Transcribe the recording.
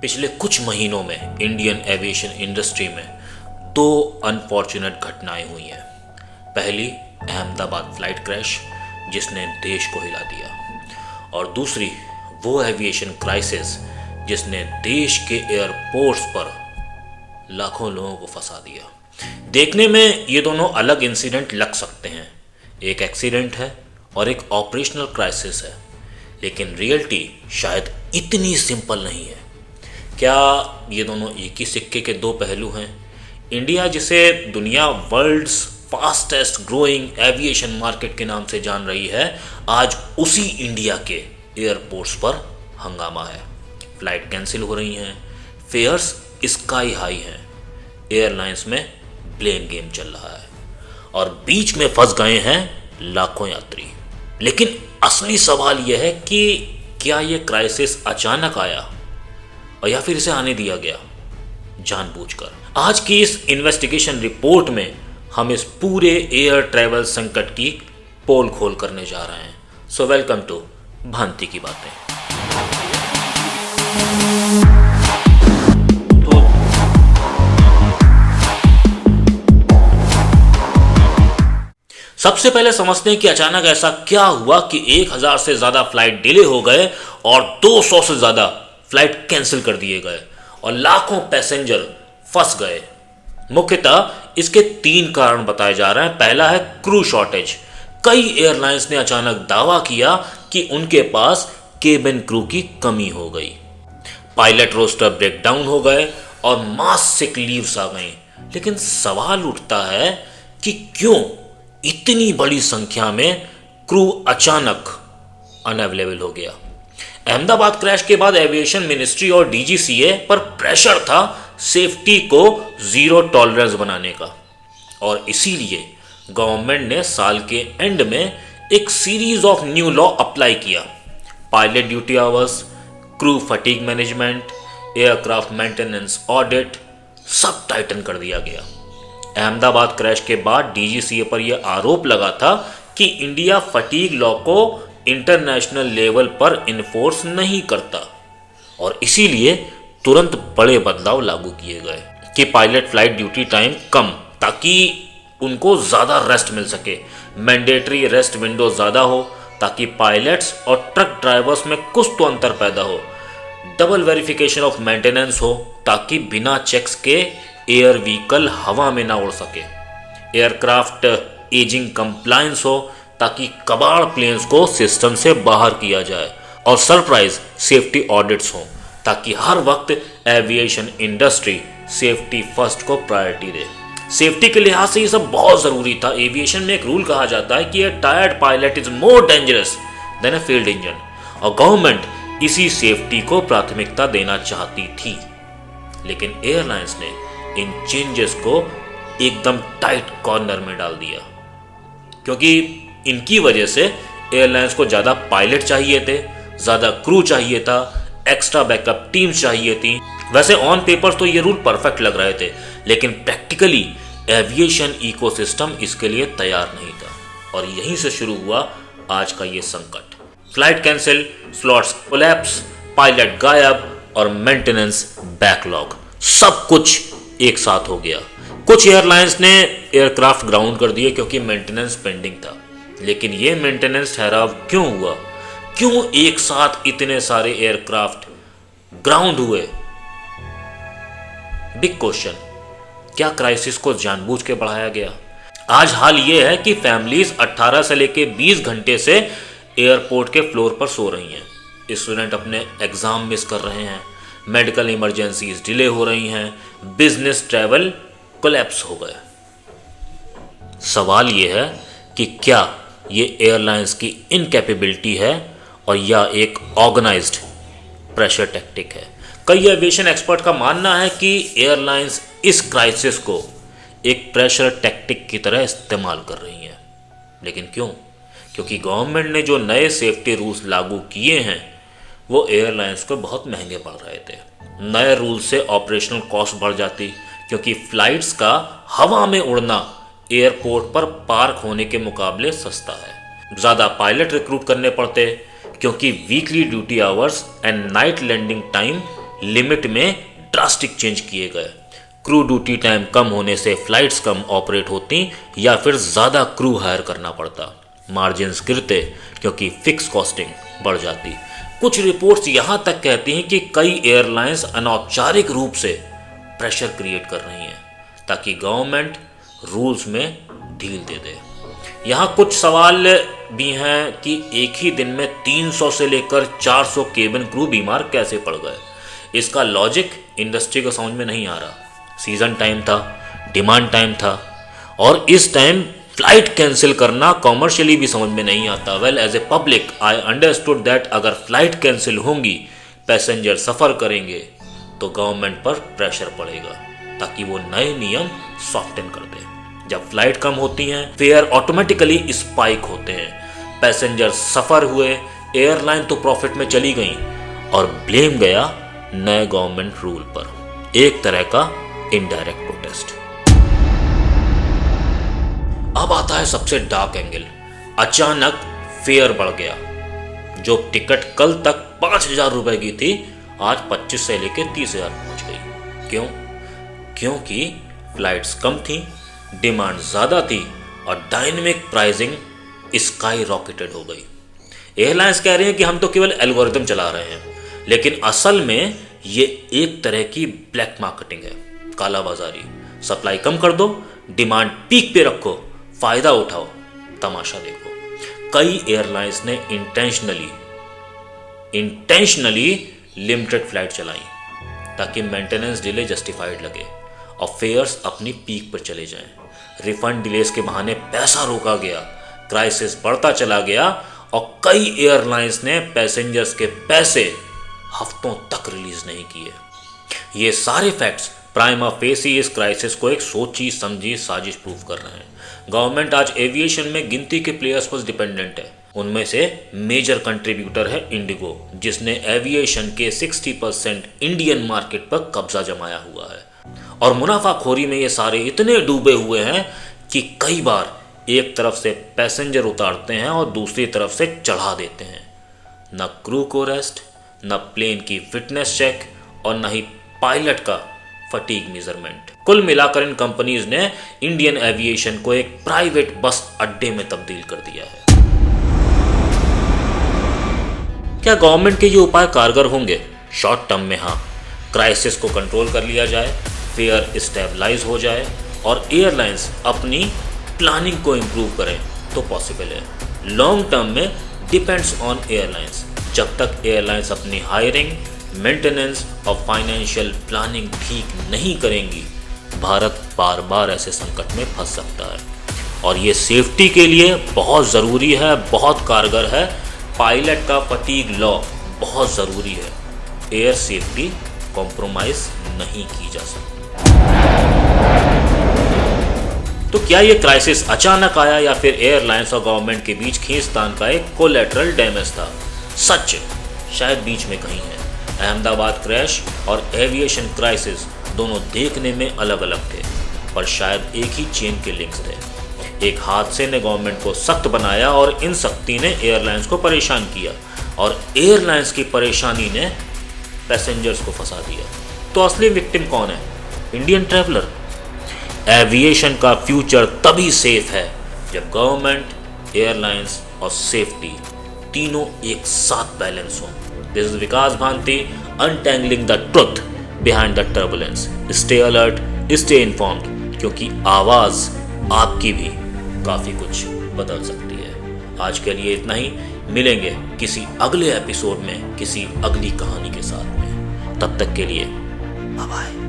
पिछले कुछ महीनों में इंडियन एविएशन इंडस्ट्री में दो अनफॉर्चुनेट घटनाएं हुई हैं। पहली अहमदाबाद फ्लाइट क्रैश जिसने देश को हिला दिया, और दूसरी वो एविएशन क्राइसिस जिसने देश के एयरपोर्ट्स पर लाखों लोगों को फंसा दिया। देखने में ये दोनों अलग इंसिडेंट लग सकते हैं, एक एक्सीडेंट है और एक ऑपरेशनल क्राइसिस है, लेकिन रियलिटी शायद इतनी सिंपल नहीं है। क्या ये दोनों एक ही सिक्के के दो पहलू हैं? इंडिया, जिसे दुनिया world's fastest growing aviation market के नाम से जान रही है, आज उसी इंडिया के एयरपोर्ट्स पर हंगामा है। फ्लाइट कैंसिल हो रही हैं, फेयर्स स्काई हाई हैं, एयरलाइंस में ब्लेम गेम चल रहा है और बीच में फंस गए हैं लाखों यात्री। लेकिन असली सवाल यह है कि क्या यह क्राइसिस अचानक आया और या फिर इसे आने दिया गया जानबूझकर? आज की इस इन्वेस्टिगेशन रिपोर्ट में हम इस पूरे एयर ट्रैवल संकट की पोल खोल करने जा रहे हैं। सो वेलकम टू भांति की बातें। सबसे पहले समझते हैं कि अचानक ऐसा क्या हुआ कि 1000 से ज्यादा फ्लाइट डिले हो गए और 200 से ज्यादा फ्लाइट कैंसिल कर दिए गए और लाखों पैसेंजर फंस गए। मुख्यतः इसके 3 कारण बताए जा रहे हैं। पहला है क्रू शॉर्टेज। कई एयरलाइंस ने अचानक दावा किया कि उनके पास केबिन क्रू की कमी हो गई, पायलट रोस्टर ब्रेकडाउन हो गए और मास सिक लीव्स आ गई। लेकिन सवाल उठता है कि क्यों इतनी बड़ी संख्या में क्रू अचानक अनअवेलेबल हो गया? अहमदाबाद क्रैश के बाद एविएशन मिनिस्ट्री और डीजीसीए पर प्रेशर था सेफ्टी को जीरो टॉलरेंस बनाने का, और इसीलिए गवर्नमेंट ने साल के एंड में एक series of new law apply किया। Pilot duty hours, crew fatigue management, aircraft maintenance audit, सब टाइटन कर दिया गया। अहमदाबाद क्रैश के बाद डीजीसीए पर यह आरोप लगा था कि इंडिया फटीग लॉ को इंटरनेशनल लेवल पर इन्फोर्स नहीं करता, और इसीलिए तुरंत बड़े बदलाव लागू किए गए कि पायलट फ्लाइट ड्यूटी टाइम कम, ताकि उनको ज़्यादा रेस्ट मिल सके। मैंडेटरी रेस्ट विंडो ज़्यादा हो ताकि पायलट्स और ट्रक ड्राइवर्स में कुछ तो अंतर पैदा हो। डबल वेरिफिकेशन ऑफ मेंटेनेंस हो ताकि बिना चेक्स के एयर व्हीकल हवा में ना उड़ सके। एयरक्राफ्ट एजिंग कंप्लायंस हो ताकि कबाड़ प्लेन्स को सिस्टम से बाहर किया जाए, और सरप्राइज सेफ्टी ऑडिट्स हो ताकि हर वक्त एविएशन इंडस्ट्री सेफ्टी फर्स्ट को प्रायोरिटी दे। सेफ्टी के लिहाज से ये सब बहुत जरूरी था। एविएशन में एक रूल कहा जाता है कि a tired pilot is more dangerous than a failed engine, और गवर्नमेंट इसी सेफ्टी को प्राथमिकता देना चाहती थी। लेकिन एयरलाइंस ने इन चेंजेस को एकदम टाइट कॉर्नर में डाल दिया, क्योंकि इनकी वजह से एयरलाइंस को ज़्यादा पायलट चाहिए थे, ज़्यादा क्रू चाहिए था, एक्स्ट्रा बैकअप टीम्स चाहिए थी। वैसे ऑन पेपर तो ये रूल परफेक्ट लग रहे थे, लेकिन प्रैक्टिकली एविएशन इकोसिस्टम इसके लिए तैयार नहीं था, और यहीं से शुरू हुआ आज का ये संकट। Flight cancel, slots collapse, pilot गायब और मेंटेनेंस बैकलॉग, सब कुछ एक साथ हो गया। कुछ एयरलाइंस ने एयरक्राफ्ट ग्राउंड कर दिए क्योंकि मेंटेनेंस पेंडिंग था। लेकिन ये मेंटेनेंस ठहराव क्यों हुआ? क्यों एक साथ इतने सारे एयरक्राफ्ट ग्राउंड हुए? Big question. क्या क्राइसिस को जानबूझ के बढ़ाया गया? आज हाल ये है कि फैमिलीज 18 से लेके 20 घंटे से एयरपोर्ट के फ्लोर पर सो रही हैं। स्टूडेंट अपने एग्जाम मिस कर रहे हैं, मेडिकल इमरजेंसीज डिले हो रही हैं, बिजनेस ट्रैवल कोलैप्स हो गए। सवाल यह है कि क्या ये एयरलाइंस की इनकैपेबिलिटी है और या एक ऑर्गेनाइज्ड प्रेशर टैक्टिक है? कई एविएशन एक्सपर्ट का मानना है कि एयरलाइंस इस क्राइसिस को एक प्रेशर टैक्टिक की तरह इस्तेमाल कर रही हैं। लेकिन क्यों? क्योंकि गवर्नमेंट ने जो नए सेफ्टी रूल्स लागू किए हैं वो एयरलाइंस को बहुत महंगे पड़ रहे थे। नए रूल से ऑपरेशनल कॉस्ट बढ़ जाती, क्योंकि फ्लाइट्स का हवा में उड़ना एयरपोर्ट पर पार्क होने के मुकाबले सस्ता है। ज़्यादा पायलट रिक्रूट करने पड़ते, क्योंकि weekly duty hours and night landing time limit में ड्रास्टिक चेंज किए गए। क्रू ड्यूटी टाइम कम होने से फ्लाइट्स कम ऑपरेट होती या फिर ज़्यादा क्रू हायर करना पड़ता। मार्जिन्स गिरते क्योंकि फिक्स कॉस्टिंग बढ़ जाती। कुछ रिपोर्ट्स यहाँ तक कहती हैं कि कई एयरलाइंस अनौपचारिक रूप से प्रेशर क्रिएट कर रही हैं ताकि गवर्नमेंट रूल्स में ढील दे दे। यहाँ कुछ सवाल भी हैं कि एक ही दिन में 300 से लेकर 400 केबिन क्रू बीमार कैसे पड़ गए। इसका लॉजिक इंडस्ट्री को समझ में नहीं आ रहा। सीजन टाइम था, डिमांड टाइम था, और इस टाइम फ्लाइट कैंसिल करना कॉमर्शियली भी समझ में नहीं आता। Well, as a public I understood that अगर फ्लाइट कैंसिल होंगी, पैसेंजर सफ़र करेंगे तो गवर्नमेंट पर प्रेशर पड़ेगा ताकि वो नए नियम सॉफ्टन कर दे। जब फ्लाइट कम होती हैं, फेयर ऑटोमेटिकली स्पाइक होते हैं, पैसेंजर सफ़र हुए, एयरलाइन तो प्रॉफिट में चली गई और ब्लेम गया नए गवर्नमेंट रूल पर। एक तरह का इनडायरेक्ट प्रोटेस्ट। अब आता है सबसे डार्क एंगल। अचानक फेयर बढ़ गया। जो टिकट कल तक 5,000 रुपए की थी, आज 25 से लेकर 30,000 पहुंच गई। क्यों? क्योंकि फ्लाइट्स कम थी, डिमांड ज़्यादा थी और डायनेमिक प्राइसिंग स्काई रॉकेटेड हो गई। एयरलाइंस कह रहे हैं कि हम तो केवल एल्गोरिथम चला रहे हैं, लेकिन असल में ये एक तरह की ब्लैक मार्केटिंग है, कालाबाजारी। सप्लाई कम कर दो, डिमांड पीक पे रखो, फायदा उठाओ, तमाशा देखो। कई एयरलाइंस ने इंटेंशनली लिमिटेड फ्लाइट चलाई ताकि मेंटेनेंस डिले जस्टिफाइड लगे और फेयर्स अपनी पीक पर चले जाएं। रिफंड डिलेस के बहाने पैसा रोका गया, क्राइसिस बढ़ता चला गया और कई एयरलाइंस ने पैसेंजर्स के पैसे हफ्तों तक रिलीज नहीं किए। ये सारे फैक्ट्स प्राइमा फेसी इस क्राइसिस को एक सोची समझी साजिश प्रूव कर रहे हैं। गवर्नमेंट आज एविएशन में गिनती के प्लेयर्स पर डिपेंडेंट है। उनमें से मेजर कंट्रीब्यूटर है इंडिगो, जिसने एविएशन के 60% इंडियन मार्केट पर कब्जा जमाया हुआ है। और मुनाफाखोरी में ये सारे इतने डूबे हुए हैं कि कई बार एक तरफ से पैसेंजर उतारते हैं और दूसरी तरफ से चढ़ा देते हैं। न क्रू को रेस्ट, न प्लेन की फिटनेस चेक और न ही पायलट का फटीग मेजरमेंट। कुल मिलाकर इन कंपनीज ने इंडियन एविएशन को एक प्राइवेट बस अड्डे में तब्दील कर दिया है। क्या गवर्नमेंट के ये उपाय कारगर होंगे? शॉर्ट टर्म में हाँ, क्राइसिस को कंट्रोल कर लिया जाए, फेयर स्टेबलाइज हो जाए और एयरलाइंस अपनी प्लानिंग को इम्प्रूव करें तो पॉसिबल है। लॉन्ग टर्म में डिपेंड्स ऑन एयरलाइंस। जब तक एयरलाइंस अपनी हायरिंग, मेंटेनेंस और फाइनेंशियल प्लानिंग ठीक नहीं करेंगी, भारत बार बार ऐसे संकट में फंस सकता है। और ये सेफ्टी के लिए बहुत ज़रूरी है, बहुत कारगर है। पायलट का फटीग लॉ बहुत ज़रूरी है। एयर सेफ्टी कॉम्प्रोमाइज़ नहीं की जा सकती। तो क्या ये क्राइसिस अचानक आया या फिर एयरलाइंस और गवर्नमेंट के बीच खींचतान का एक कोलैटरल डैमेज था? सच शायद बीच में कहीं है। अहमदाबाद क्रैश और एविएशन क्राइसिस दोनों देखने में अलग अलग थे, पर शायद एक ही चेन के लिंक्स थे। एक हादसे ने गवर्नमेंट को सख्त बनाया और इन सख्ती ने एयरलाइंस को परेशान किया और एयरलाइंस की परेशानी ने पैसेंजर्स को फंसा दिया। तो असली विक्टिम कौन है? Indian traveller. एविएशन का फ्यूचर तभी सेफ है जब गवर्नमेंट, एयरलाइंस और सेफ्टी तीनों एक साथ बैलेंस हो। This is Vikas Bhanti, untangling the truth behind the turbulence. Stay alert, stay informed, क्योंकि आवाज आपकी भी काफी कुछ बदल सकती है। आज के लिए इतना ही। मिलेंगे किसी अगले एपिसोड में किसी अगली कहानी के साथ में। तब तक के लिए बाय बाय।